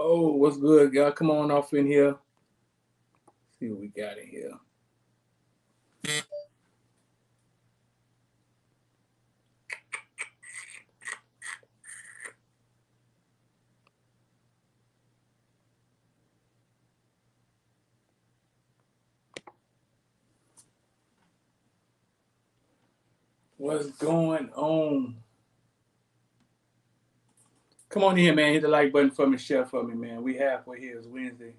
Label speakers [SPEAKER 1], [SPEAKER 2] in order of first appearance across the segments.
[SPEAKER 1] Oh, what's good, y'all? Come on off in here. See what we got in here. What's going on? Come on in here, man. Hit the like button for me, share for me, man. We halfway here. It's Wednesday.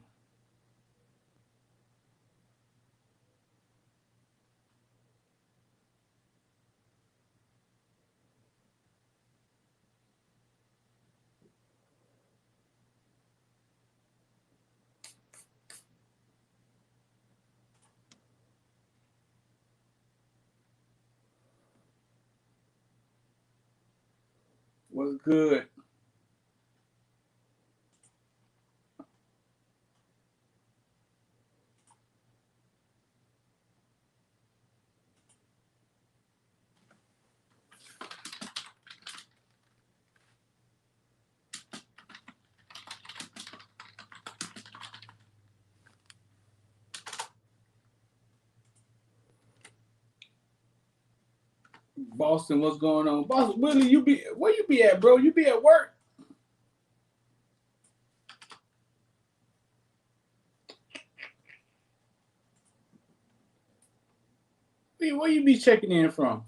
[SPEAKER 1] What's good? Boston, what's going on? Boston, Willie, where you be at, bro? You be at work? Where you be checking in from?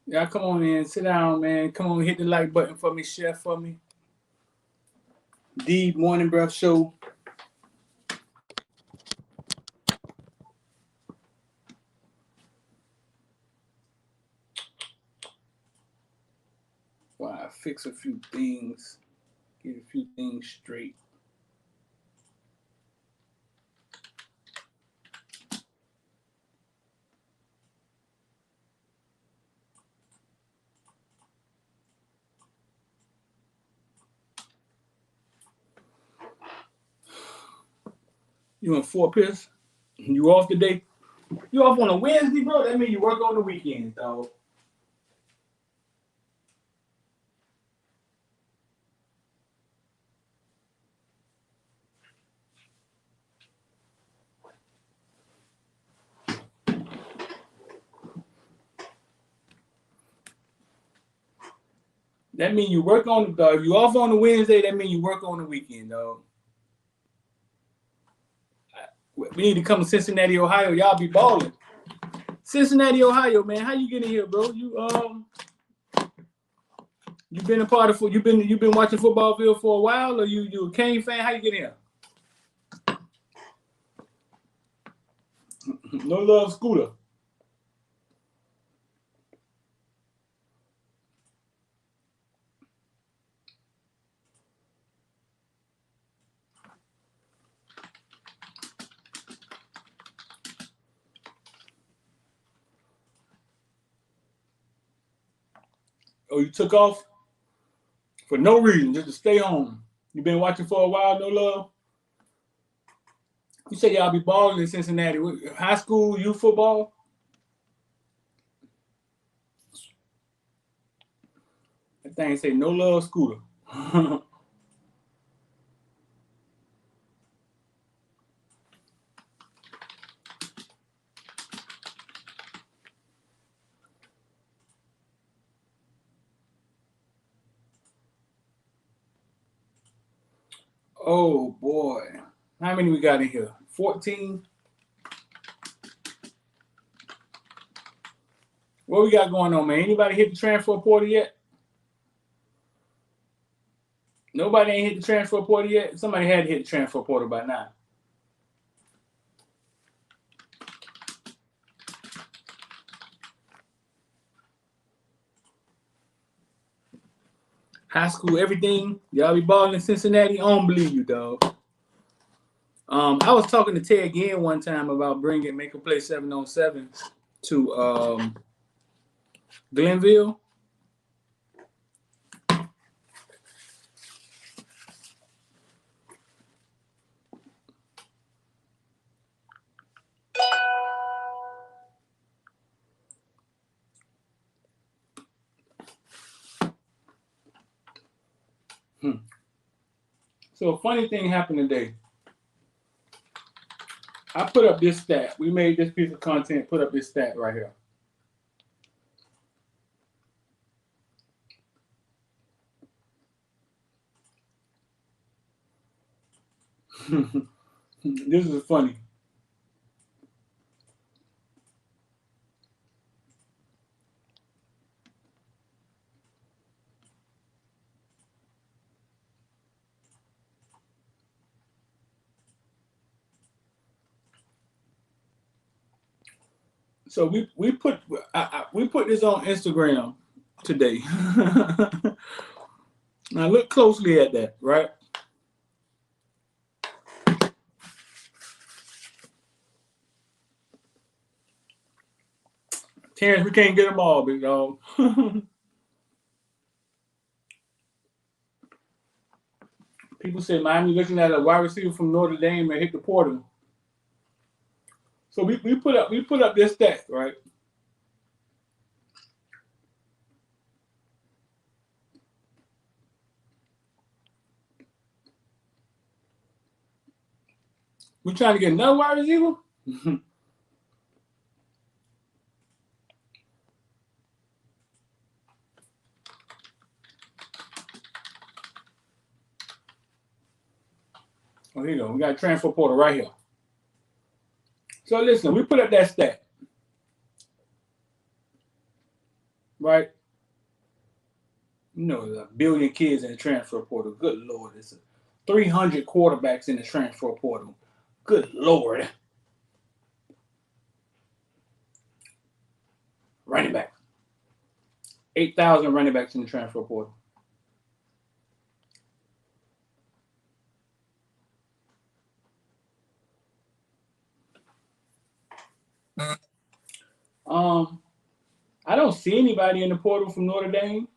[SPEAKER 1] Yeah, come on in, sit down, man. Come on, hit the like button for me, share for me. Dade Morning Breath Show. While I fix a few things, get a few things straight. You in Fort Pierce? You off today? You off on a Wednesday, bro? That means you work on the weekends, dog. That means you work on the dog. If you off on the Wednesday, that means you work on the weekend, dog. We need to come to Cincinnati, Ohio. Y'all be balling. Cincinnati, Ohio, man. How you getting here, bro? You been a part of you been watching Footballville for a while, or you a Kane fan? How you get here? No love, Scooter. Oh, you took off for no reason, just to stay home. You been watching for a while, no love. You say y'all be balling in Cincinnati. High school, youth football? That thing say no love, Scooter. Oh boy. How many we got in here? 14? What we got going on, man? Anybody hit the transfer portal yet? Nobody ain't hit the transfer portal yet? Somebody had to hit the transfer portal by now. High school, everything. Y'all be balling in Cincinnati. I don't believe you, dog. I was talking to Ted again one time about make a play 7-on-7 to Glenville. So a funny thing happened today. I put up this stat. We made this piece of content, put up this stat right here. This is funny. So we put this on Instagram today. Now look closely at that, right? Terrence, we can't get them all, big dog. People say Miami looking at a wide receiver from Notre Dame and hit the portal. So we put up this stat, right? We're trying to get another wide receiver. Oh, here you go. We got a transfer portal right here. So listen, we put up that stat, right? You know, there's a billion kids in the transfer portal. Good Lord, it's 300 quarterbacks in the transfer portal. Good Lord. Running back. 8,000 running backs in the transfer portal. I don't see anybody in the portal from Notre Dame.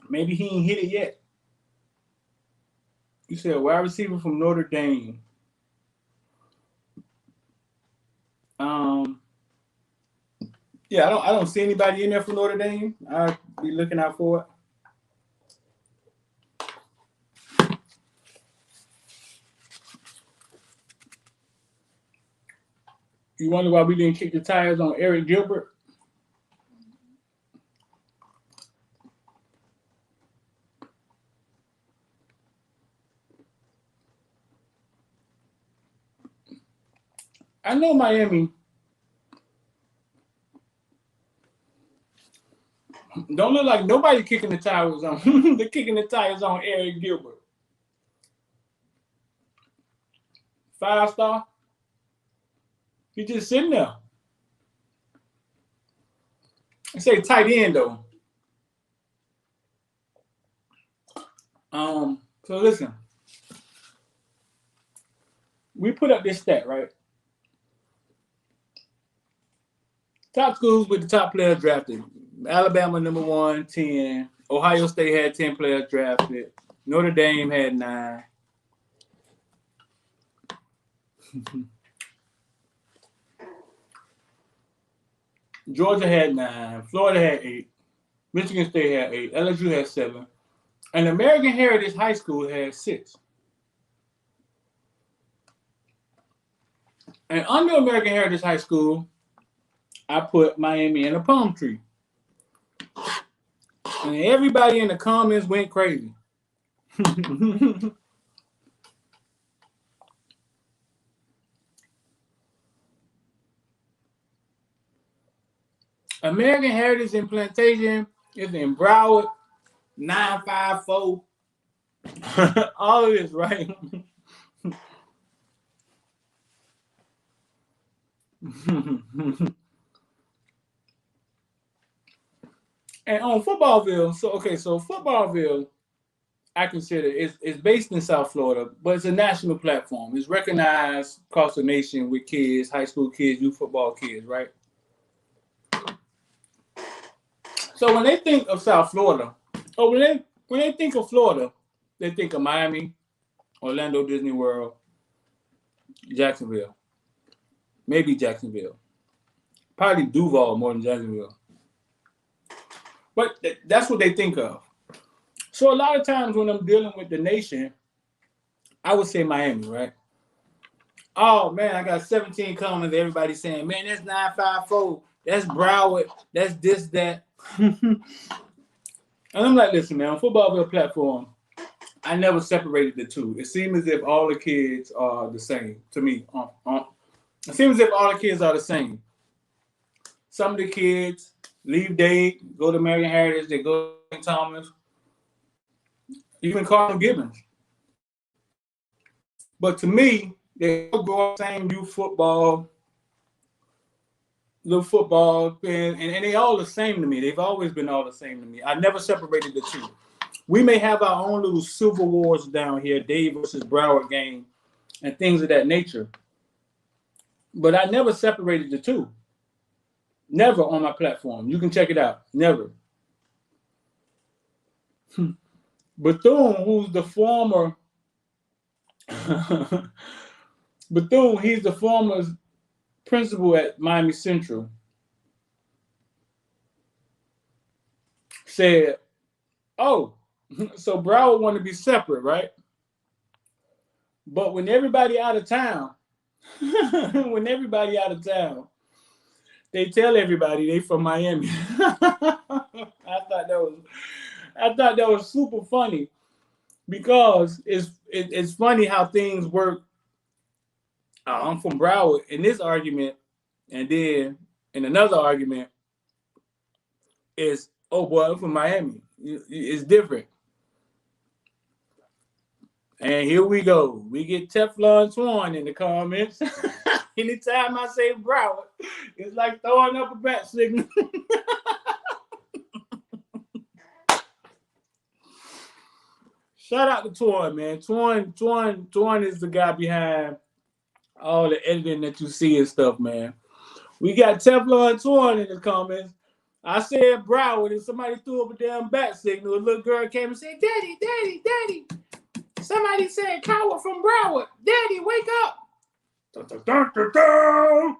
[SPEAKER 1] Maybe he ain't hit it yet. You said wide receiver from Notre Dame. Yeah, I don't see anybody in there from Notre Dame. I'll be looking out for it. You wonder why we didn't kick the tires on Eric Gilbert? I know Miami don't look like nobody kicking the tires on. They're kicking the tires on Eric Gilbert. 5-star. He's just sitting there. I say tight end though. So listen. We put up this stat, right? Top schools with the top players drafted. Alabama number 1, 10. Ohio State had 10 players drafted. Notre Dame had 9. Georgia had 9. Florida had 8. Michigan State had 8. LSU had 7. And American Heritage High School had 6. And under American Heritage High School, I put Miami in a palm tree. And everybody in the comments went crazy. American Heritage and Plantation is in Broward, 954. All of this, right? And on Footballville, so Footballville, I consider it's based in South Florida, but it's a national platform. It's recognized across the nation with kids, high school kids, youth football kids, right? So when they think of South Florida, or when they think of Florida, they think of Miami, Orlando Disney World, Jacksonville. Maybe Jacksonville. Probably Duval more than Jacksonville. But that's what they think of. So a lot of times when I'm dealing with the nation, I would say Miami, right? Oh man, I got 17 comments. Everybody saying, man, that's 954. That's Broward. That's this, that. And I'm like, listen, man, on Footballville platform, I never separated the two. It seems as if all the kids are the same to me. It seems as if all the kids are the same. Some of the kids leave Dade, go to Marion Heritage, they go to St. Thomas, even Cardinal Gibbons. But to me, they all go the same youth football, little football, and they all the same to me. They've always been all the same to me. I never separated the two. We may have our own little civil wars down here, Dade versus Broward game, and things of that nature. But I never separated the two. Never on my platform. You can check it out. Never. Bethune, who's the former Bethune, he's the former principal at Miami Central, said, oh, so Broward want to be separate, right? But when everybody out of town, they tell everybody they from Miami. I thought that was super funny because it's funny how things work. I'm from Broward in this argument, and then in another argument is, oh boy, I'm from Miami. It's different. And here we go. We get Teflon Swan in the comments. Anytime I say Broward, it's like throwing up a bat signal. Shout out to Twan, man. Twan is the guy behind all the editing that you see and stuff, man. We got Teflon Twan in the comments. I said Broward, and somebody threw up a damn bat signal. A little girl came and said, Daddy, Daddy, Daddy. Somebody said Coward from Broward. Daddy, wake up. Dun, dun, dun, dun, dun.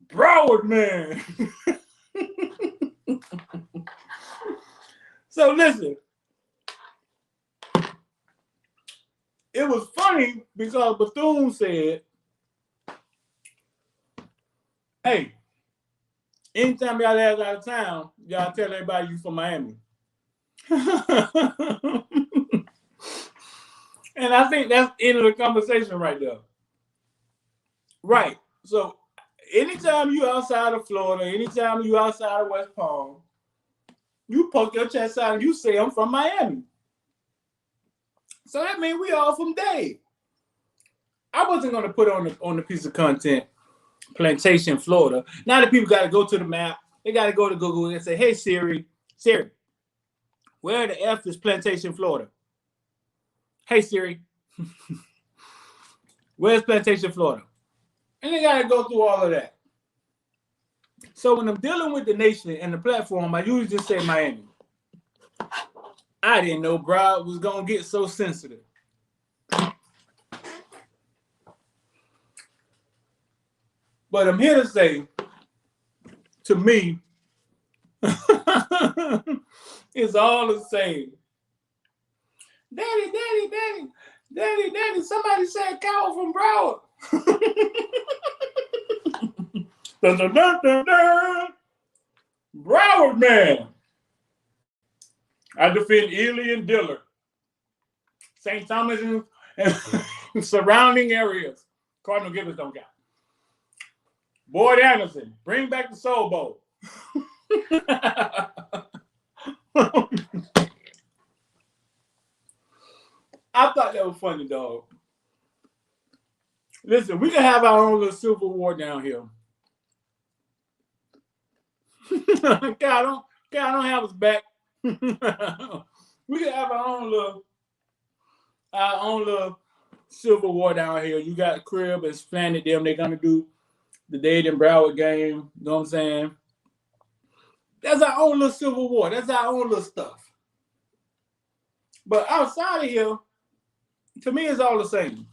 [SPEAKER 1] Broward, man. So listen. It was funny because Bethune said, hey, anytime y'all ass out of town, y'all tell everybody you from Miami. And I think that's the end of the conversation right there. Right. So anytime you outside of Florida, anytime you outside of West Palm, you poke your chest out and you say, I'm from Miami. So that means we all from Dade. I wasn't going to put on the piece of content, Plantation, Florida. Now that people got to go to the map, they got to go to Google and say, hey, Siri, where the F is Plantation, Florida? Hey, Siri, where's Plantation, Florida? And they got to go through all of that. So when I'm dealing with the nation and the platform, I usually just say Miami. I didn't know Broward was going to get so sensitive. But I'm here to say, to me, it's all the same. Daddy, Daddy, Daddy, Daddy, Daddy, somebody said Coward from Broward. Dun, dun, dun, dun, dun. Broward, man. I defend Ely and Dillard, St. Thomas and surrounding areas. Cardinal Gibbons don't count. Boyd Anderson, bring back the Soul Bowl. I thought that was funny, dog. Listen, we can have our own little civil war down here. God don't have us back. We can have our own little civil war down here. You got Crib and Splendid them. They're gonna do the Dade and Broward game. You know what I'm saying? That's our own little civil war. That's our own little stuff. But outside of here, to me, it's all the same.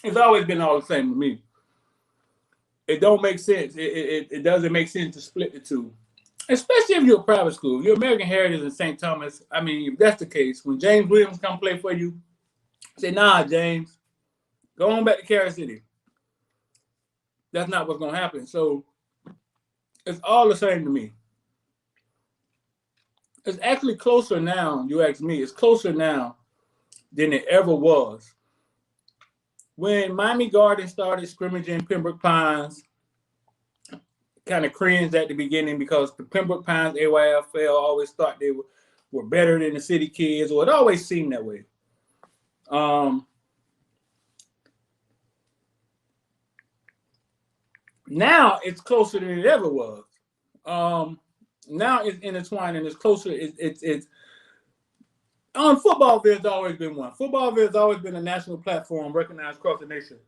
[SPEAKER 1] It's always been all the same to me. It don't make sense. It doesn't make sense to split the two. especially if you're a private school. If you're American Heritage in St. Thomas, I mean, if that's the case, when James Williams come play for you, say, nah, James, go on back to Carol City. That's not what's going to happen. So it's all the same to me. It's actually closer now, you ask me, it's closer now than it ever was. When Miami Gardens started scrimmaging Pembroke Pines, kind of cringed at the beginning because the Pembroke Pines AYFL always thought they were better than the city kids, or it always seemed that way. Now it's closer than it ever was. Now it's intertwined and it's closer. It's on Footballville. It's always been one. Footballville has always been a national platform recognized across the nation.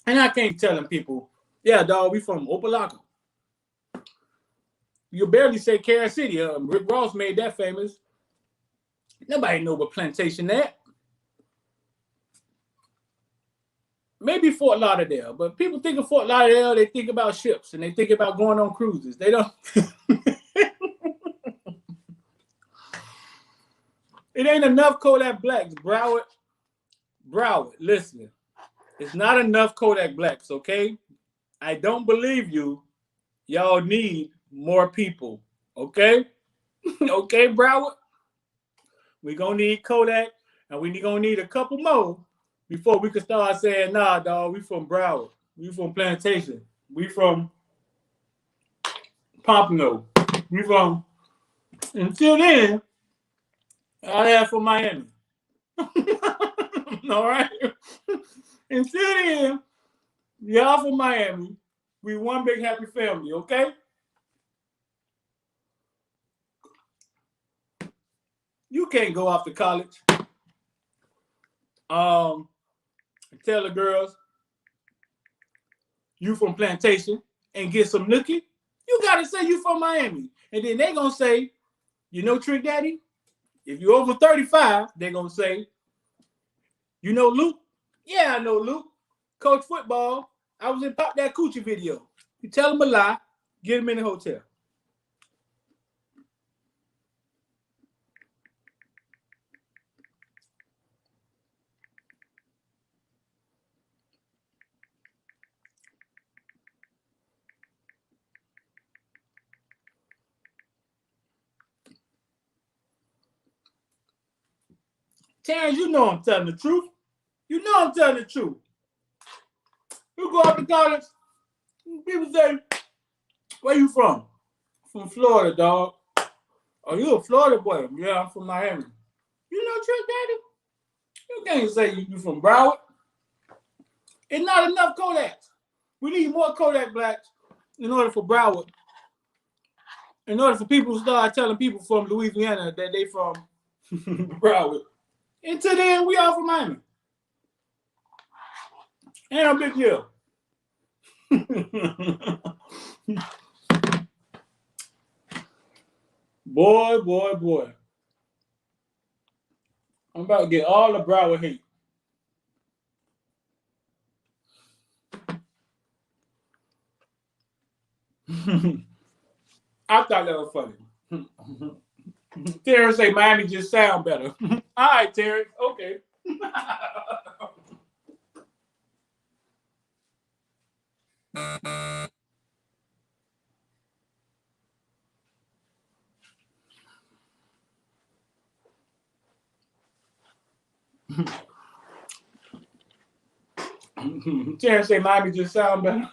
[SPEAKER 1] And I can't tell them people, yeah, dog, we from Opelika. You barely say Carol City. Rick Ross made that famous. Nobody know what plantation that. Maybe Fort Lauderdale, but people think of Fort Lauderdale, they think about ships and they think about going on cruises. They don't. It ain't enough Kodak Blacks, Broward. Listen, it's not enough Kodak Blacks, okay? I don't believe you. Y'all need more people, okay? Okay, Broward? We're going to need Kodak, and we're going to need a couple more before we can start saying, nah, dog, we from Broward. We from Plantation. We from Pompano. We from... Until then, I have from Miami. All right? Until then, y'all from Miami. We one big happy family, okay? You can't go off to college. Tell the girls you from Plantation and get some nookie. You gotta say you from Miami. And then they gonna say, you know Trick Daddy? If you're over 35, they're gonna say, you know Luke? Yeah, I know Luke. Coach football. I was in Pop That Coochie video. You tell them a lie, get them in the hotel. Terrence, you know I'm telling the truth. You know I'm telling the truth. You go up to college, people say, where you from? From Florida, dog. Oh, you a Florida boy? Yeah, I'm from Miami. You know Trick Daddy? You can't say you from Broward. It's not enough Kodaks. We need more Kodak Blacks in order for Broward. In order for people to start telling people from Louisiana that they from Broward. Until then, we all from Miami. Ain't no big deal. Boy. I'm about to get all the Broward hate. I thought that was funny. Terrence say Miami just sound better. All right, Terrence. Okay. Terrence say Miami just sound better.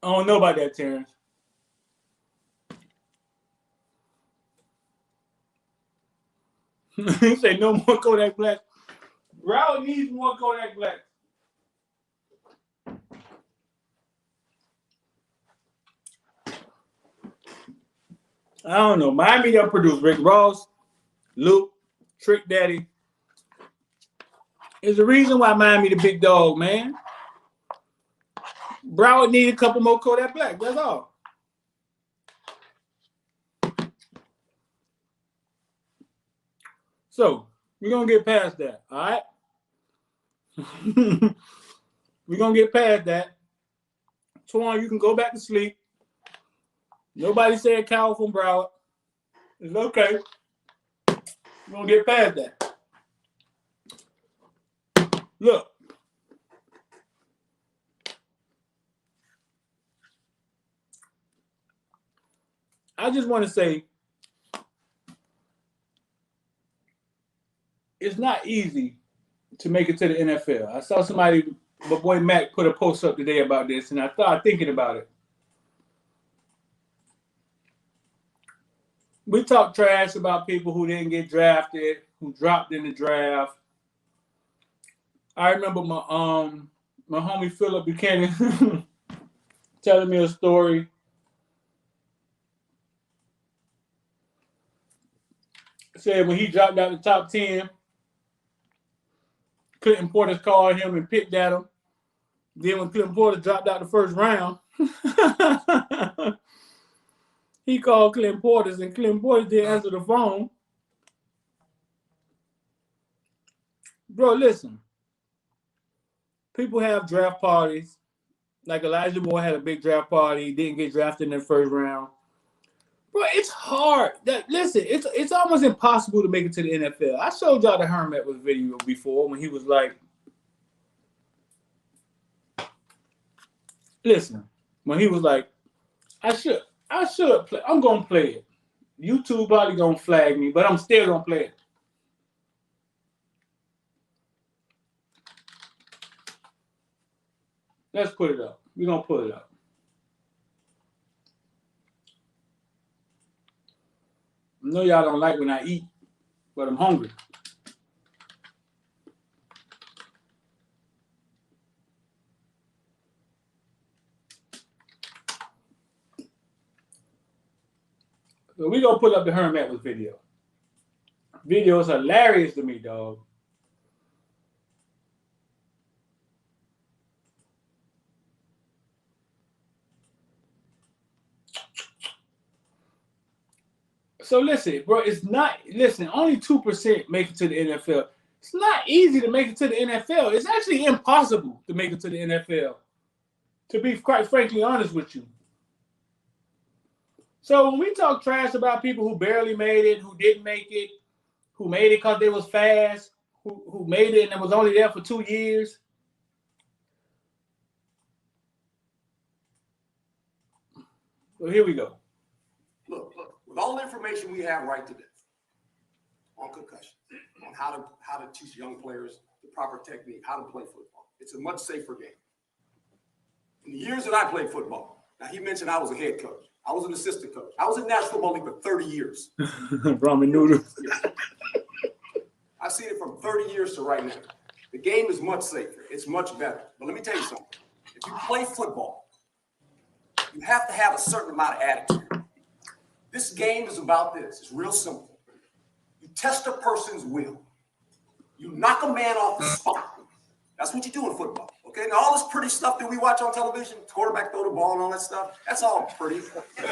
[SPEAKER 1] I don't know about that, Terrence. He say no more Kodak Black. Broward needs more Kodak Black. I don't know. Miami done produced Rick Ross, Luke, Trick Daddy. There's a reason why Miami the big dog, man. Broward need a couple more Kodak Black. That's all. So we're gonna get past that, all right? We're gonna get past that. Twan, you can go back to sleep. Nobody said Cal from Broward. It's okay. We're going to get past that. Look. I just want to say, it's not easy to make it to the NFL. I saw somebody, my boy Mac, put a post up today about this, and I started thinking about it. We talk trash about people who didn't get drafted, who dropped in the draft. I remember my homie Philip Buchanan telling me a story. Said when he dropped out the top 10, Clinton Portis called him and picked at him. Then when Clinton Portis dropped out the first round, he called Clinton Portis, and Clinton Portis didn't answer the phone. Bro, listen. People have draft parties. Like Elijah Moore had a big draft party, didn't get drafted in the first round. Bro, it's hard. Listen, it's almost impossible to make it to the NFL. I showed y'all the Herm Edwards video before when he was like, listen, when he was like, I should play. I'm gonna play it. YouTube probably gonna flag me, but I'm still gonna play it. Let's put it up. We're gonna put it up. I know y'all don't like when I eat, but I'm hungry. So we're gonna put up the Herm Edwards video. Video is hilarious to me, dog. So listen, bro, it's not, listen, only 2% make it to the NFL. It's not easy to make it to the NFL. It's actually impossible to make it to the NFL, to be quite frankly honest with you. So when we talk trash about people who barely made it, who didn't make it, who made it because they was fast, who made it and was only there for 2 years. So here we go.
[SPEAKER 2] Look, with all the information we have right today on concussion, on how to teach young players the proper technique, how to play football, it's a much safer game. In the years that I played football, now he mentioned I was a head coach. I was an assistant coach. I was in National Football League for 30 years.
[SPEAKER 1] Ramen noodles.
[SPEAKER 2] I've seen it from 30 years to right now. The game is much safer. It's much better. But let me tell you something. If you play football, you have to have a certain amount of attitude. This game is about this. It's real simple. You test a person's will. You knock a man off the spot. That's what you do in football. Okay, now all this pretty stuff that we watch on television, quarterback throw the ball and all that stuff, that's all pretty. But the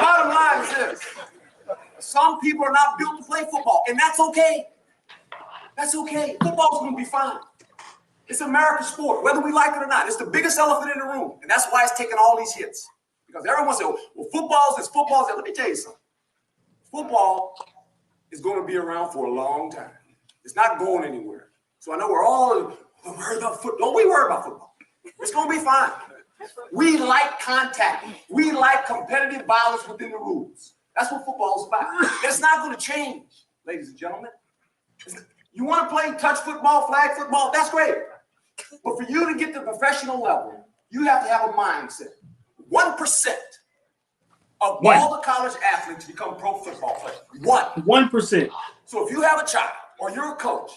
[SPEAKER 2] bottom line is this. Some people are not built to play football, and that's okay. That's okay. Football's going to be fine. It's America's sport, whether we like it or not. It's the biggest elephant in the room, and that's why it's taking all these hits. Because everyone says, well, football's this, football's that. Let me tell you something. Football is going to be around for a long time. It's not going anywhere. So I know we're all worried about football. Don't we worry about football. It's going to be fine. We like contact. We like competitive violence within the rules. That's what football is about. That's not going to change, ladies and gentlemen. You want to play touch football, flag football, that's great. But for you to get to the professional level, you have to have a mindset. 1% of all the college athletes become pro football players.
[SPEAKER 1] 1%.
[SPEAKER 2] So if you have a child or you're a coach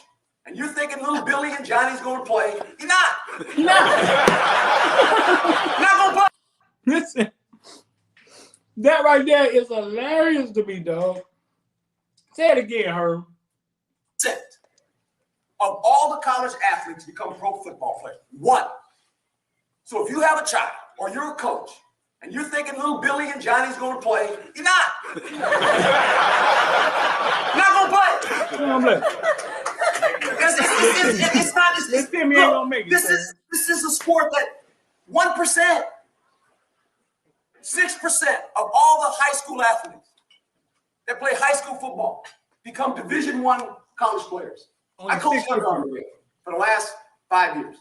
[SPEAKER 2] and you're thinking little Billy and Johnny's going to play, you're not. You're not. You're not going to play.
[SPEAKER 1] Listen, that right there is hilarious to me, dog. Say it again, Herb.
[SPEAKER 2] Of all the college athletes become pro football players. 1. So if you have a child or you're a coach and you're thinking little Billy and Johnny's going to play, you're not. You're not going to play.
[SPEAKER 1] Come on, play.
[SPEAKER 2] It's not.
[SPEAKER 1] This team ain't gonna make it.
[SPEAKER 2] This is a sport that 1%. 6% of all the high school athletes that play high school football become Division I college players. I coached Under Armour for the last 5 years.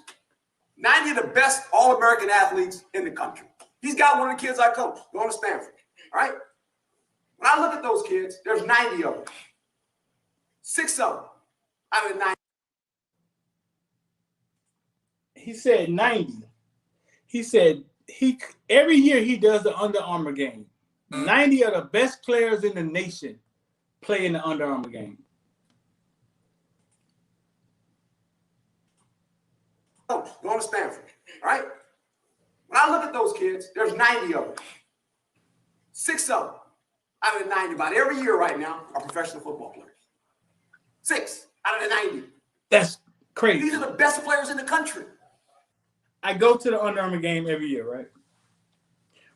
[SPEAKER 2] 90 of the best All-American athletes in the country. He's got one of the kids I coach going to Stanford. All right? When I look at those kids, there's 90 of them. 6 of them out of the 90.
[SPEAKER 1] He said 90. He said every year he does the Under Armour game. 90 of the best players in the nation play in the Under Armour game.
[SPEAKER 2] Going to Stanford, all right? When I look at those kids, there's 90 of them. 6 of them out of the 90, about every year right now, are professional football players. 6 out of the 90.
[SPEAKER 1] That's crazy.
[SPEAKER 2] These are the best players in the country.
[SPEAKER 1] I go to the Under Armour game every year, right?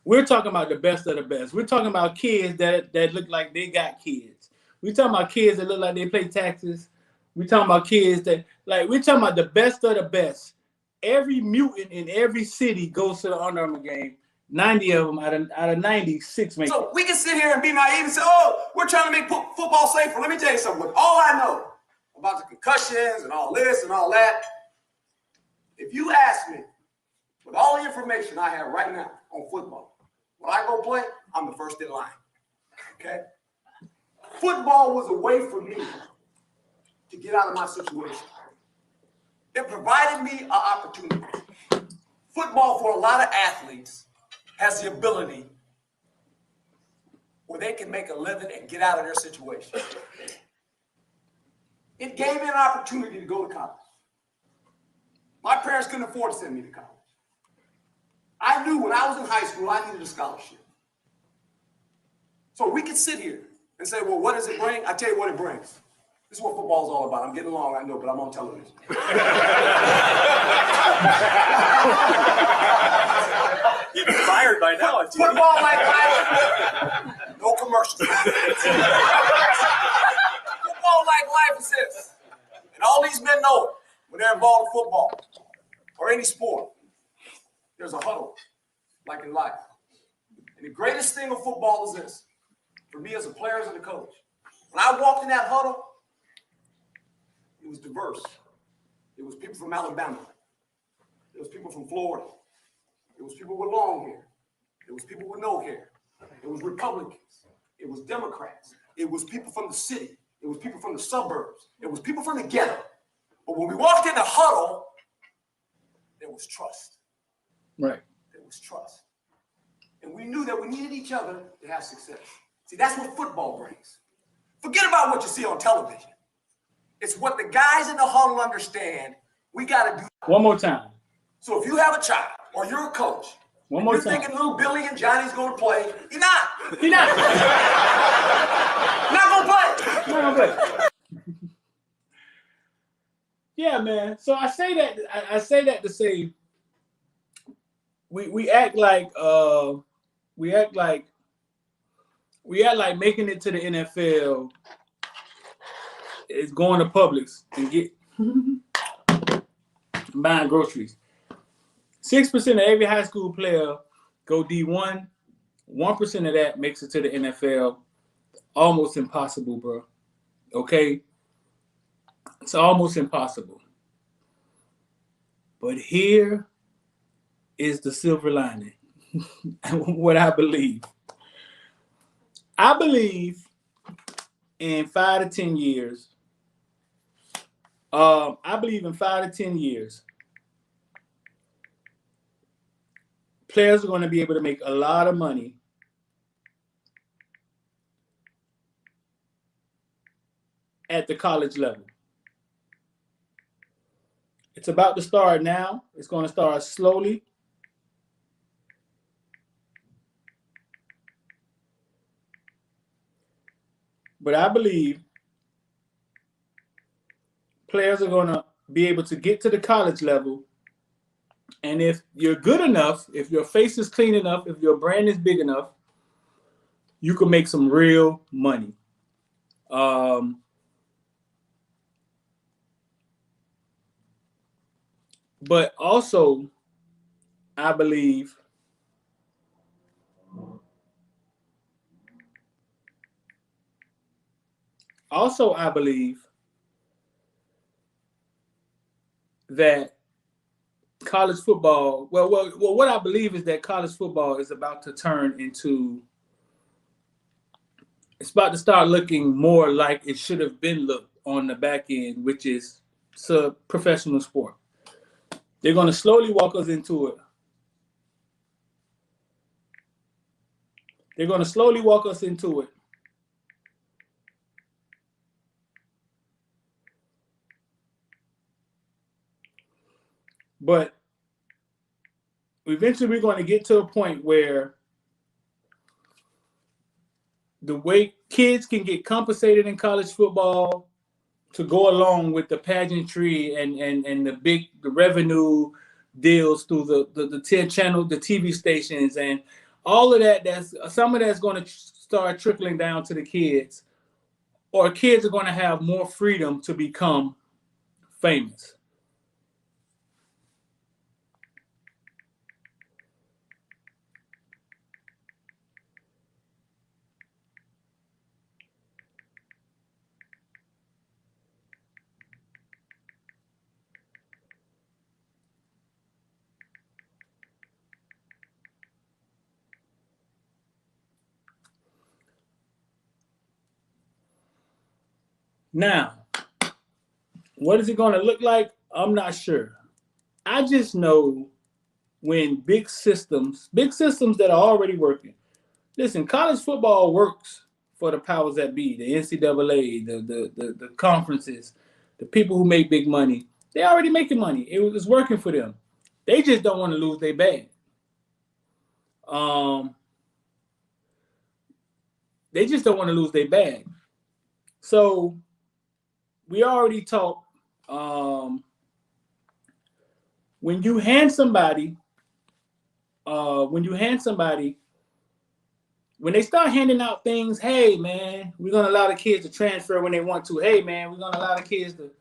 [SPEAKER 1] We're talking about the best of the best. We're talking about kids that look like they got kids. We're talking about kids that look like they pay taxes. We're talking about kids that, like, we're talking about the best of the best. Every mutant in every city goes to the Under Armour game. 90 of them out of 96 make it.
[SPEAKER 2] So we can sit here and be naive and say, oh, we're trying to make football safer. Let me tell you something. With all I know about the concussions and all this and all that, if you ask me, with all the information I have right now on football, when I go play, I'm the first in line. Okay? Football was a way for me to get out of my situation. It provided me an opportunity. Football, for a lot of athletes, has the ability where they can make a living and get out of their situation. It gave me an opportunity to go to college. My parents couldn't afford to send me to college. I knew when I was in high school, I needed a scholarship. So we could sit here and say, well, what does it bring? I tell you what it brings. This is what football is all about. I'm getting along, I know, but I'm on television.
[SPEAKER 3] You'd be fired by now.
[SPEAKER 2] Football like life. No commercials. Football like life is this. And all these men know it when they're involved in football or any sport. There's a huddle, like in life. And the greatest thing of football is this. For me as a player and a coach, when I walked in that huddle, it was diverse. It was people from Alabama. It was people from Florida. It was people with long hair. It was people with no hair. It was Republicans. It was Democrats. It was people from the city. It was people from the suburbs. It was people from the ghetto. But when we walked in the huddle, there was trust.
[SPEAKER 1] Right.
[SPEAKER 2] There was trust. And we knew that we needed each other to have success. See, that's what football brings. Forget about what you see on television. It's what the guys in the huddle understand. We got to do.
[SPEAKER 1] One more time.
[SPEAKER 2] So if you have a child or you're a coach,
[SPEAKER 1] One more
[SPEAKER 2] you're
[SPEAKER 1] time.
[SPEAKER 2] thinking little Billy and Johnny's going to play, you're not.
[SPEAKER 1] You're not.
[SPEAKER 2] Not going to play.
[SPEAKER 1] Not gonna play. Yeah, man. So I say that to say we act like making it to the NFL is going to Publix and get buying groceries. 6% of every high school player go D1. 1% of that makes it to the NFL. Almost impossible, bro. Okay? It's almost impossible. But here is the silver lining. What I believe. I believe in 5 to 10 years. I believe in 5 to 10 years, players are going to be able to make a lot of money at the college level. It's about to start now. It's going to start slowly. But I believe players are going to be able to get to the college level. And if you're good enough, if your face is clean enough, if your brand is big enough, you can make some real money. But also, I believe that college football, what I believe is that college football is about to turn into, it's about to start looking more like it should have been looked on the back end, which is a professional sport. They're going to slowly walk us into it. They're going to slowly walk us into it. But eventually we're going to get to a point where the way kids can get compensated in college football to go along with the pageantry and the revenue deals through the 10 channel, the TV stations, and all of that, some of that's going to start trickling down to the kids, or kids are going to have more freedom to become famous. Now, what is it going to look like? I'm not sure. I just know when big systems that are already working. Listen, college football works for the powers that be, the NCAA, the conferences, the people who make big money. They already making money. It was working for them. They just don't want to lose their bag. They just don't want to lose their bag. So we already talked. When you hand somebody, when they start handing out things, hey man, we're gonna allow the kids to transfer when they want to. Hey man, we're gonna allow the kids to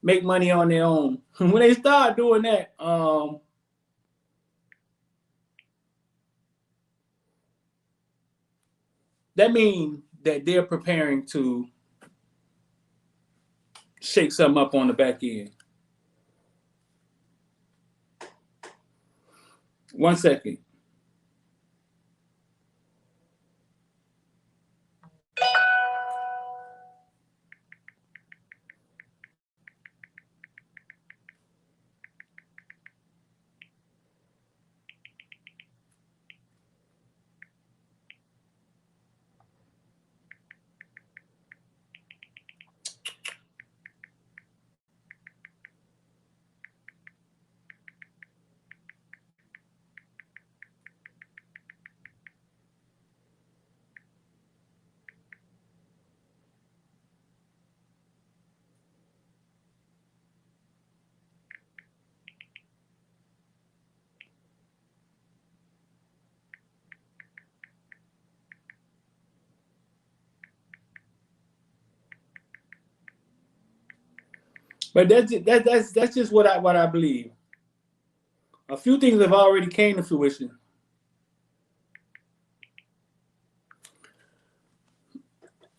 [SPEAKER 1] make money on their own. When they start doing that, that means that they're preparing to shake something up on the back end. 1 second. But that's just what I believe. A few things have already came to fruition.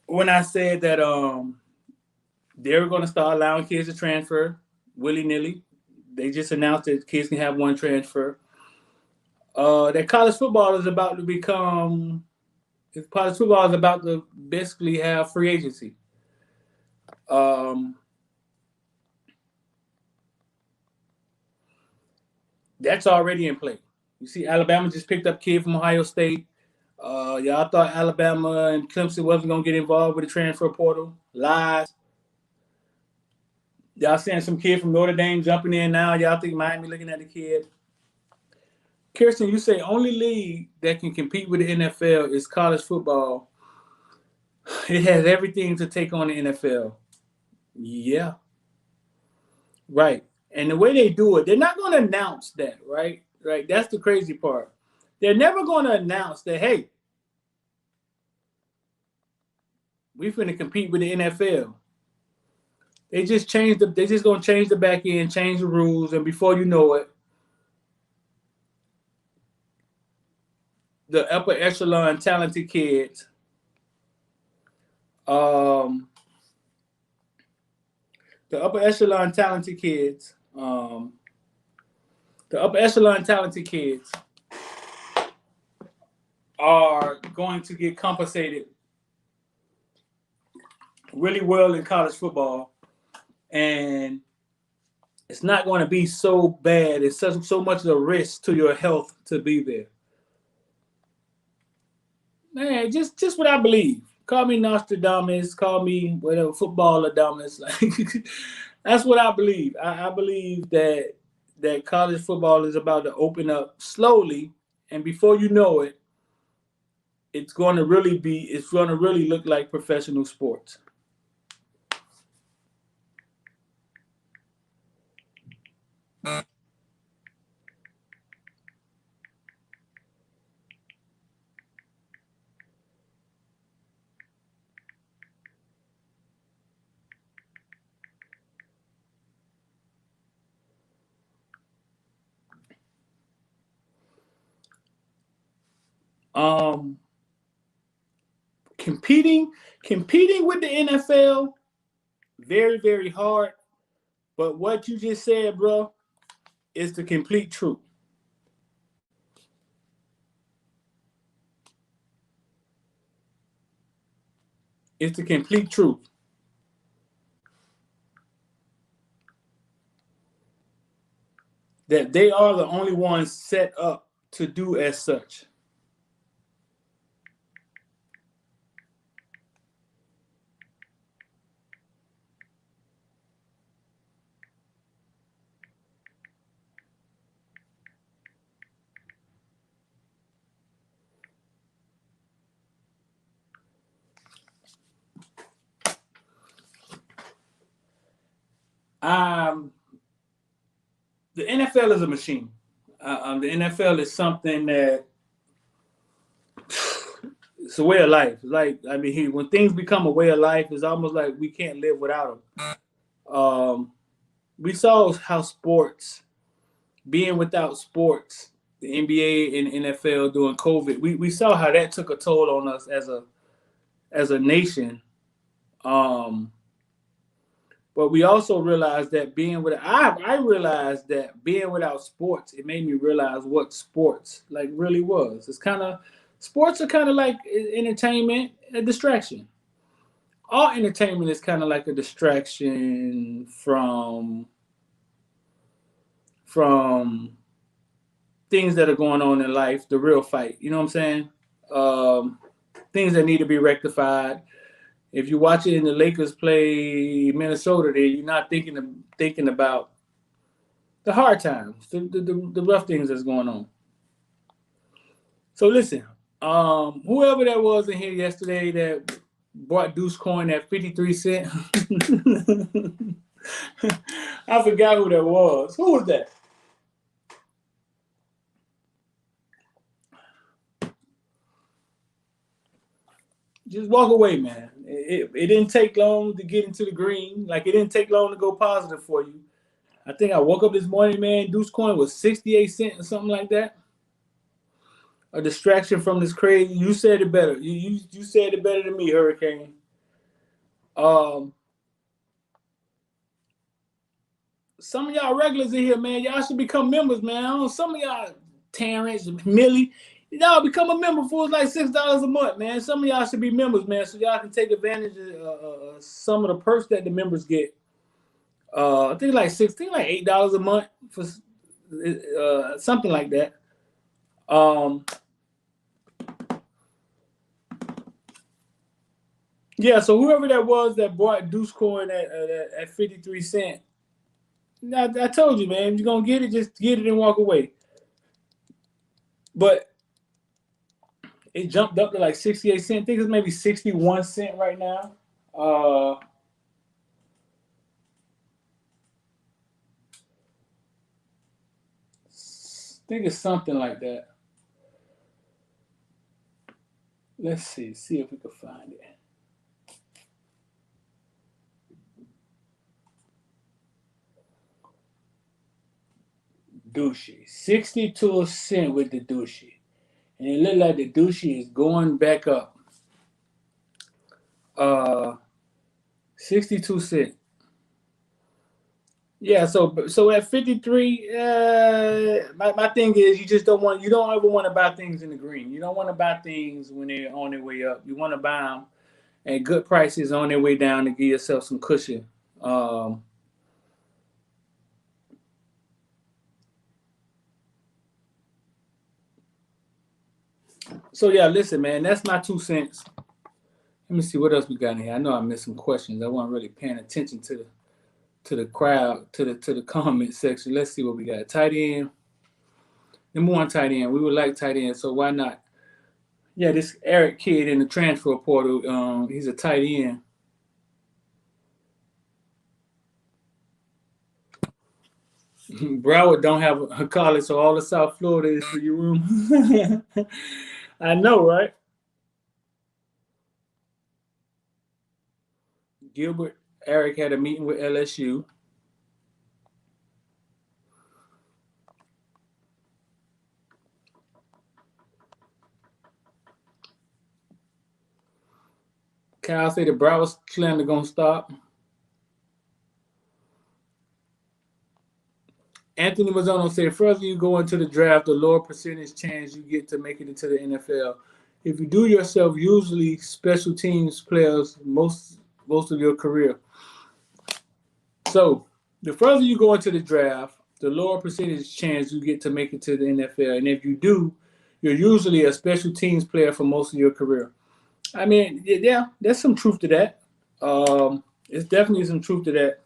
[SPEAKER 1] When I said that they were going to start allowing kids to transfer willy-nilly, they just announced that kids can have one transfer. That college football is about to basically have free agency. That's already in play. You see, Alabama just picked up a kid from Ohio State. Y'all thought Alabama and Clemson wasn't going to get involved with the transfer portal. Lies. Y'all seeing some kid from Notre Dame jumping in now. Y'all think Miami looking at the kid. Kirsten, you say only league that can compete with the NFL is college football. It has everything to take on the NFL. Yeah. Right. And the way they do it, they're not going to announce that, right? Right. That's the crazy part. They're never going to announce that, hey, we're going to compete with the NFL. They just they're just going to change the back end, change the rules, and before you know it, the upper echelon talented kids. The upper echelon talented kids. The upper echelon talented kids are going to get compensated really well in college football, and it's not going to be so bad. It's so much of a risk to your health to be there. Man, just what I believe. Call me Nostradamus, call me whatever, footballer dumbness. Like, that's what I believe. I believe that college football is about to open up slowly, and before you know it, it's going to really look like professional sports. Competing with the NFL, very, very hard. But what you just said, bro, is the complete truth. It's the complete truth. That they are the only ones set up to do as such. The NFL is a machine. The NFL is something that it's a way of life. Like, I mean, when things become a way of life, it's almost like we can't live without them. We saw how being without sports, the NBA and NFL during COVID, we saw how that took a toll on us as a nation. But we also realized that I realized that being without sports, it made me realize what sports like really was. Sports are kind of like entertainment, a distraction. All entertainment is kind of like a distraction from things that are going on in life, the real fight. You know what I'm saying? Things that need to be rectified. If you're watching the Lakers play Minnesota, there you're not thinking about the hard times, the rough things that's going on. So listen, whoever that was in here yesterday that bought Deuce Coin at 53 cents, I forgot who that was. Who was that? Just walk away, man. It didn't take long to get into the green. Like, it didn't take long to go positive for you. I think I woke up this morning, man. Deuce Coin was 68 cents or something like that. A distraction from this crazy. You said it better. You said it better than me, Hurricane. Some of y'all regulars in here, man. Y'all should become members, man. Some of y'all, Terrence, Millie, y'all become a member for like $6 a month, man. Some of y'all should be members, man, so y'all can take advantage of some of the perks that the members get. I think like $8 a month for something like that. Yeah, so whoever that was that bought Deuce Coin at 53 cents, I told you, man, if you're going to get it, just get it and walk away. But it jumped up to like 68 cents. I think it's maybe 61 cents right now. I think it's something like that. Let's see if we can find it. Douchey, 62 cents with the douchey. And it looked like the douchey is going back up. 62 cents. Yeah, so at 53, my thing is you don't ever want to buy things in the green. You don't want to buy things when they're on their way up. You want to buy them at good prices on their way down to give yourself some cushion. So yeah, listen, man, that's my 2 cents. Let me see what else we got in here. I know I missed some questions. I wasn't really paying attention to the crowd, to the comment section. Let's see what we got. Tight end. Number one tight end. We would like tight end, so why not? Yeah, this Eric kid in the transfer portal, he's a tight end. Broward don't have a college, so all of South Florida is for you. I know, right? Gilbert Eric had a meeting with LSU. Cal say the Broward slander gonna stop. Anthony Mazzono said, further you go into the draft, the lower percentage chance you get to make it into the NFL. If you do yourself, usually special teams players most of your career. So the further you go into the draft, the lower percentage chance you get to make it to the NFL. And if you do, you're usually a special teams player for most of your career. I mean, yeah, there's some truth to that. It's definitely some truth to that.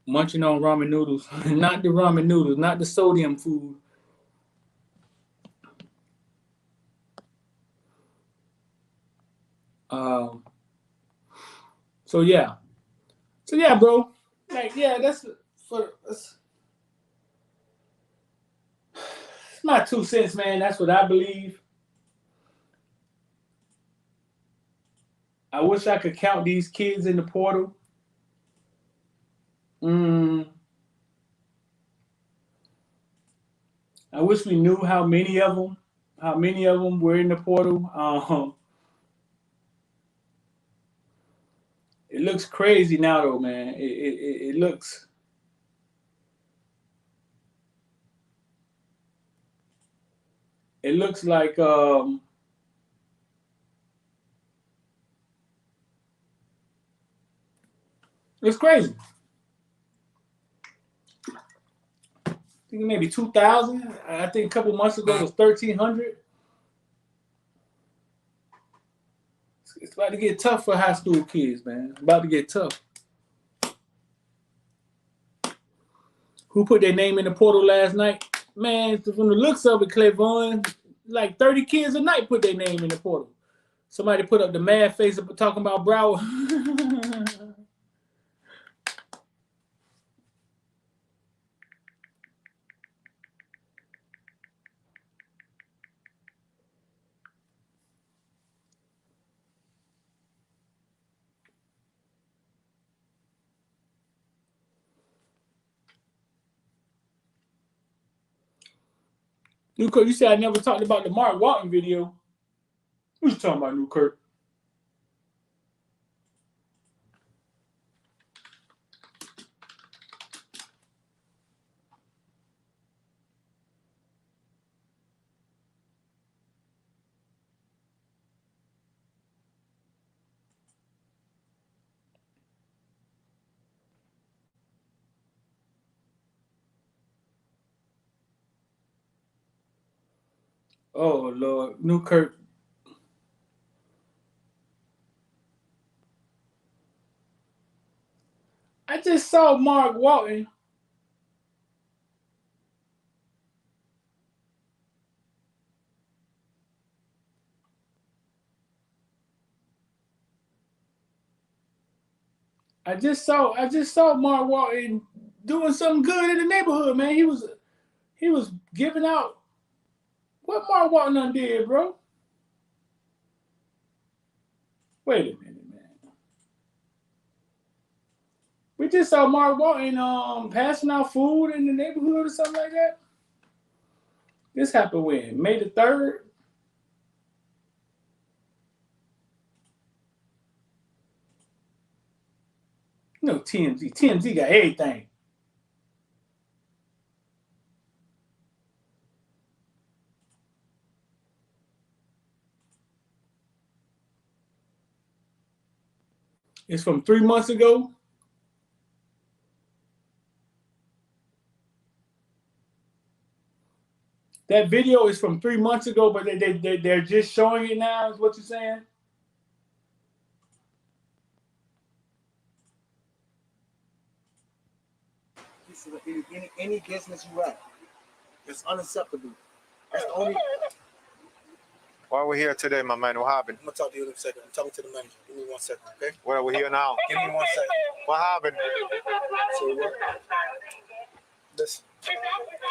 [SPEAKER 1] Munching on ramen noodles, not the ramen noodles, not the sodium food. So yeah, bro. Like, yeah, that's my 2 cents, man. That's what I believe. I wish I could count these kids in the portal. I wish we knew how many of them were in the portal. It looks crazy now, though, man. It looks. It looks like it's crazy. I think maybe 2,000. I think a couple months ago it was 1,300. It's about to get tough for high school kids, man. It's about to get tough. Who put their name in the portal last night? Man, from the looks of it, Cleveland, like 30 kids a night put their name in the portal. Somebody put up the mad face up talking about Broward. New Kirk, you said I never talked about the Mark Walton video. What you talking about, New Kirk? Oh, Lord. New Kirk. I just saw Mark Walton. I just saw Mark Walton doing something good in the neighborhood, man. He was giving out what Mark Walton done did, bro. Wait a minute, man. We just saw Mark Walton passing out food in the neighborhood or something like that. This happened when? May the 3rd? No, TMZ. TMZ got everything. It's from 3 months ago. That video is from 3 months ago, but they're just showing it now, is what you're saying?
[SPEAKER 4] Any business you run, it's unacceptable. That's the only.
[SPEAKER 5] Why are we here today, my man? What happened?
[SPEAKER 4] I'm gonna talk to you in a second. I'm talking to the manager. Give me 1 second, okay?
[SPEAKER 5] Where are we here now?
[SPEAKER 4] Give me 1 second.
[SPEAKER 5] What happened?
[SPEAKER 4] So what? Listen.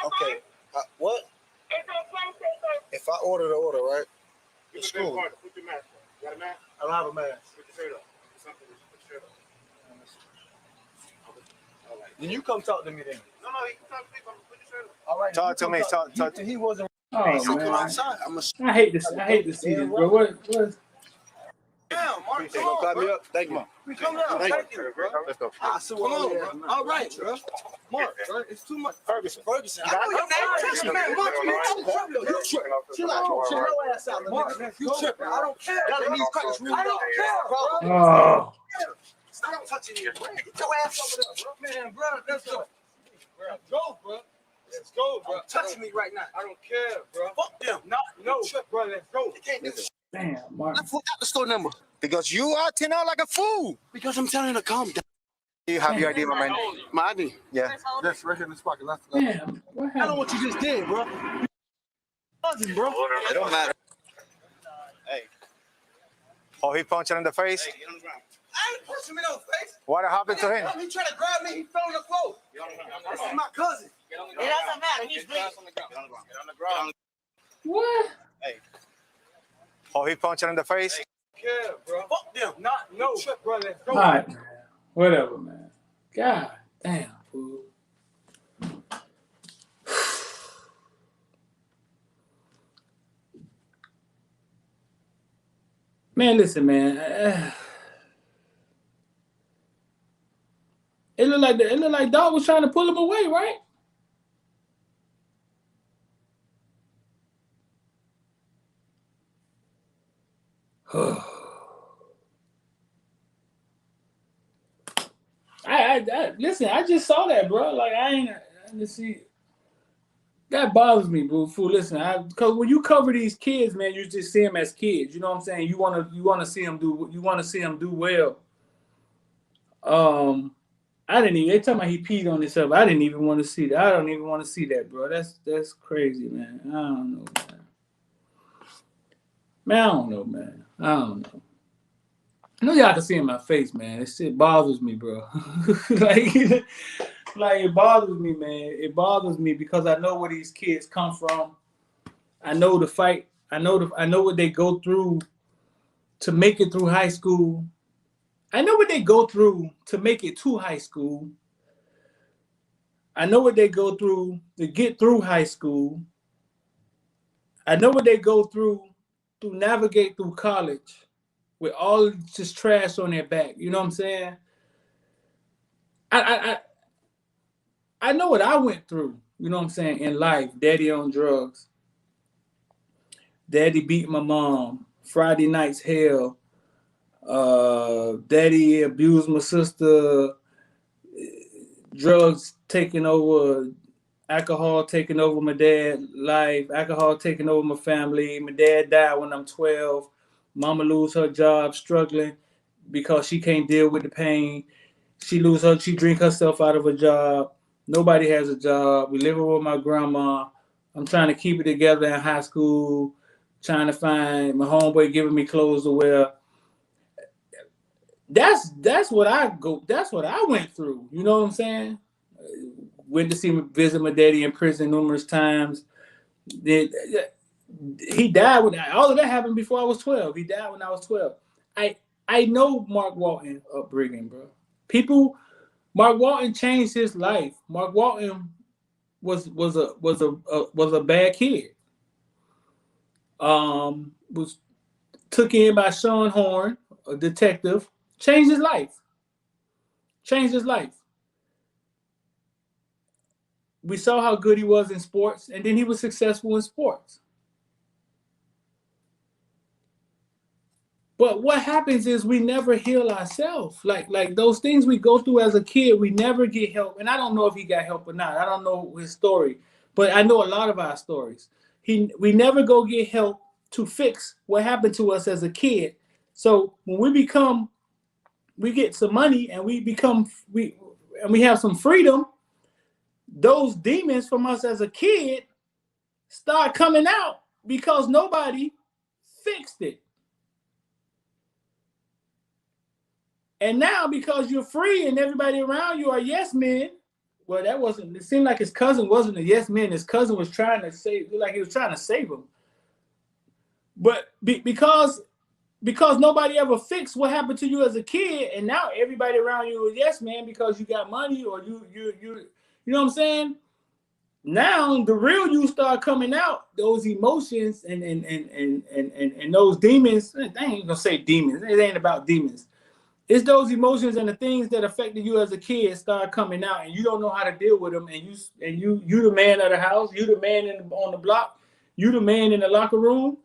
[SPEAKER 4] Okay. What? If I order the order, right? It's cool.
[SPEAKER 6] Put your mask on. You got a mask?
[SPEAKER 4] I don't have a mask.
[SPEAKER 6] Put your shirt up. Something. Put your shirt up. All right.
[SPEAKER 4] Then you come talk to me then.
[SPEAKER 6] No, you can talk to me. Put your shirt up.
[SPEAKER 4] All right.
[SPEAKER 5] Talk to me. Talk to me.
[SPEAKER 4] He wasn't.
[SPEAKER 1] Oh, man.
[SPEAKER 4] Outside.
[SPEAKER 1] I hate this. I hate to see this, bro. What?
[SPEAKER 4] Damn, Mark.
[SPEAKER 5] You gonna clap me up? Thank you.
[SPEAKER 4] Come down. Thank you, bro.
[SPEAKER 5] Let's go.
[SPEAKER 4] Come on, bro. All right, bro. Mark, bro. It's too much. Ferguson. I know your name. Touch me, man. Mark, you tripping. Chill out. Chill your ass out, Mark. You tripping. I don't care. Y'all need practice rule. I don't care, bro.
[SPEAKER 1] Oh.
[SPEAKER 4] Stop touching you. Get your ass over there, bro. Man, bro. Let's go. Let's go, bro. Let's go, bro. Touch me right now. I don't care, bro. Fuck them. No, bro. Let's go. You can't do this.
[SPEAKER 1] Damn, Mark.
[SPEAKER 4] I forgot the store number.
[SPEAKER 5] Because you are acting out like a fool.
[SPEAKER 4] Because I'm telling you to calm down.
[SPEAKER 5] You have your ID, my man.
[SPEAKER 4] My ID.
[SPEAKER 5] Yeah.
[SPEAKER 4] That's right here in this pocket.
[SPEAKER 1] Damn. What
[SPEAKER 4] I know
[SPEAKER 1] happened?
[SPEAKER 4] what you just did, bro. Cousin, bro.
[SPEAKER 5] It don't matter. Hey. Oh, he punched him in the face?
[SPEAKER 6] Hey, get on the ground.
[SPEAKER 4] I ain't pushing me in the face.
[SPEAKER 5] What happened to him?
[SPEAKER 4] He tried to grab me. He fell on the floor.
[SPEAKER 6] Get on the ground.
[SPEAKER 4] This is my cousin.
[SPEAKER 6] Get on the
[SPEAKER 7] It
[SPEAKER 6] ground.
[SPEAKER 7] doesn't matter. He's bleeding.
[SPEAKER 6] Get on the ground. Get on the ground.
[SPEAKER 1] What?
[SPEAKER 5] Oh, he punched him in the face?
[SPEAKER 4] Yeah, bro. Fuck them. No, bro. Let's go.
[SPEAKER 1] All right, man. Whatever, man. God damn, fool. Man, listen, man. It looked like Dog was trying to pull him away, right? I listen. I just saw that, bro. Like I didn't see. That bothers me, bro. Fool, listen. Because when you cover these kids, man, you just see them as kids. You know what I'm saying? You wanna see them do. You wanna see them do well. I didn't even. They talking about he peed on himself. I didn't even want to see that. I don't even want to see that, bro. That's crazy, man. I don't know, man. Man, I don't know, man. I don't know. I know y'all can see in my face, man. This shit bothers me, bro. like it bothers me, man. It bothers me because I know where these kids come from. I know the fight. I know what they go through to make it through high school. I know what they go through to make it to high school. I know what they go through to get through high school. I know what they go through to navigate through college with all this trash on their back. You know what I'm saying? I know what I went through, you know what I'm saying, in life. Daddy on drugs. Daddy beat my mom. Friday nights hell. Daddy abused my sister. Drugs taking over. Alcohol taking over my dad's life. Alcohol taking over my family. My dad died when I'm 12. Mama lose her job, struggling because she can't deal with the pain. She drink herself out of a job. Nobody has a job. We living with my grandma. I'm trying to keep it together in high school. Trying to find my homeboy giving me clothes to wear. That's what I went through. You know what I'm saying? Went to visit my daddy in prison numerous times. He died when all of that happened before I was 12. He died when I was 12. I know Mark Walton upbringing, bro. People Mark Walton changed his life. Mark Walton was a bad kid. Was took in by Sean Horn, a detective, changed his life. Changed his life. We saw how good he was in sports, and then he was successful in sports. But what happens is we never heal ourselves. Like those things we go through as a kid, we never get help. And I don't know if he got help or not. I don't know his story, but I know a lot of our stories. We never go get help to fix what happened to us as a kid. So when we get some money and we have some freedom, those demons from us as a kid start coming out because nobody fixed it. And now because you're free and everybody around you are yes men, well, it seemed like his cousin wasn't a yes man. His cousin was trying to save him. But because nobody ever fixed what happened to you as a kid, and now everybody around you is yes man because you got money or you know what I'm saying? Now the real you start coming out, those emotions and those demons. I ain't gonna say demons. It ain't about demons. It's those emotions and the things that affected you as a kid start coming out, and you don't know how to deal with them. And you the man of the house, you the man on the block, you the man in the locker room.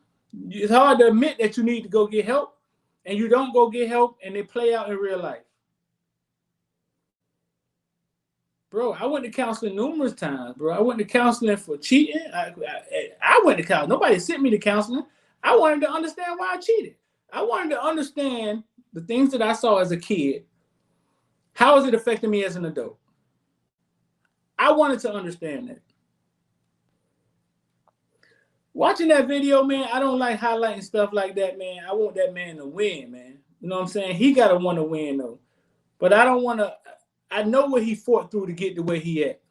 [SPEAKER 1] It's hard to admit that you need to go get help, and you don't go get help, and they play out in real life. Bro, I went to counseling numerous times, bro. I went to counseling for cheating. I went to counseling. Nobody sent me to counseling. I wanted to understand why I cheated. I wanted to understand the things that I saw as a kid. How is it affecting me as an adult? I wanted to understand that. Watching that video, man, I don't like highlighting stuff like that, man. I want that man to win, man. You know what I'm saying? He got to want to win, though. But I don't want to. I know what he fought through to get to where he at.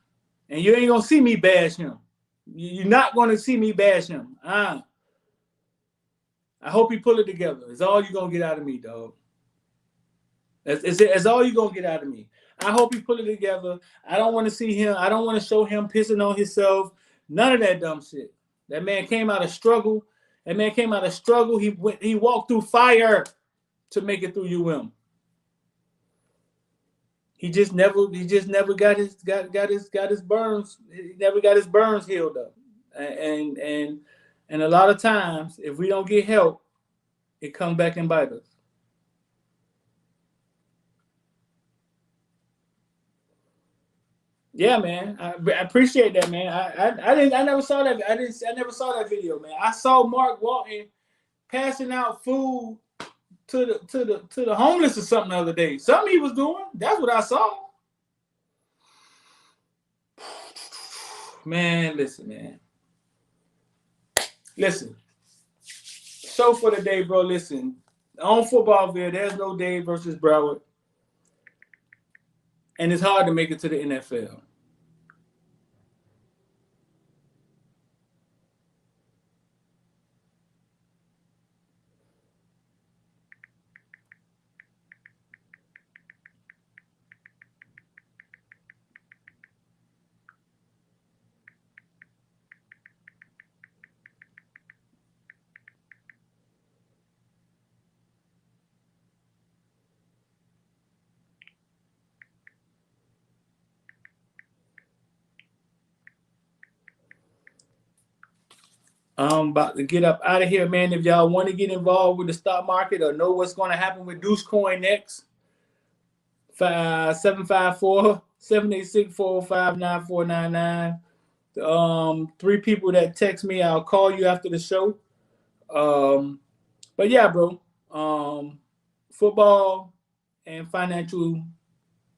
[SPEAKER 1] And you ain't going to see me bash him. You're not going to see me bash him. I hope he pull it together. It's all you're going to get out of me, dog. That's all you're going to get out of me. I hope he pull it together. I don't want to see him. I don't want to show him pissing on himself. None of that dumb shit. That man came out of struggle. He walked through fire to make it through UM. He just never got his burns. He never got his burns healed up. And a lot of times, if we don't get help, it comes back and bite us. Yeah, man. I appreciate that, man. I never saw that. I never saw that video, man. I saw Mark Walton passing out food to the homeless or something the other day. Something he was doing. That's what I saw. Man, listen, man. Listen. So for the day, bro, listen. On Footballville, there's no Dade versus Broward. And it's hard to make it to the NFL. I'm about to get up out of here, man. If y'all want to get involved with the stock market or know what's going to happen with Deuce Coin next, 754-786-459-499. 3 people that text me, I'll call you after the show. But yeah, bro. Football and financial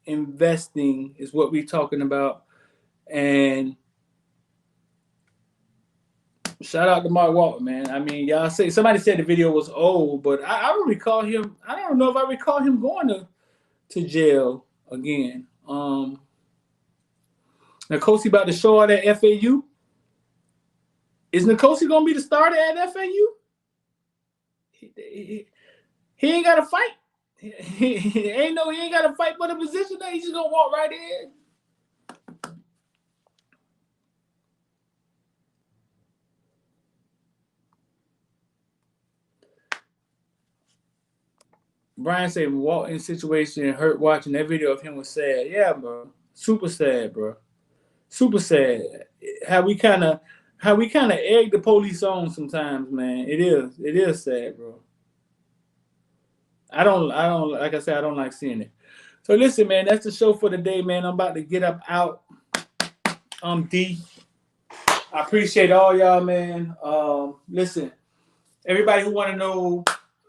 [SPEAKER 1] investing is what we're talking about. And shout out to Mark Walton, man. I mean, y'all say somebody said the video was old, but I don't recall him. I don't know if I recall him going to jail again. Nkosi about to show out at FAU. Is Nkosi gonna be the starter at FAU? He ain't got to fight. He ain't got to fight for the position. He's just gonna walk right in. Brian said Walton situation hurt watching that video of him was sad. Yeah, bro. Super sad, bro. Super sad. How we kind of egg the police on sometimes, man. It is sad, bro. I don't like I said, I don't like seeing it. So listen, man, that's the show for the day, man. I'm about to get up out. I'm D. I appreciate all y'all, man. Listen, everybody who want to know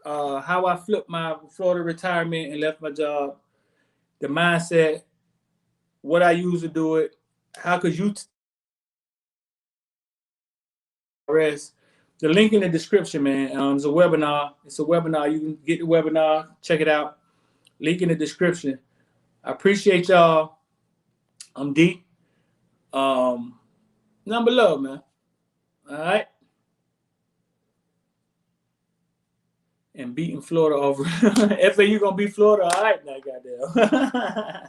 [SPEAKER 1] how I flipped my Florida retirement and left my job, the mindset, what I use to do it, how could you rest? The link in the description, man. It's a webinar. It's a webinar. You can get the webinar. Check it out. Link in the description. I appreciate y'all. I'm D. Number love, man. All right. And beating Florida over. FAU gonna beat Florida. All right, now, goddamn.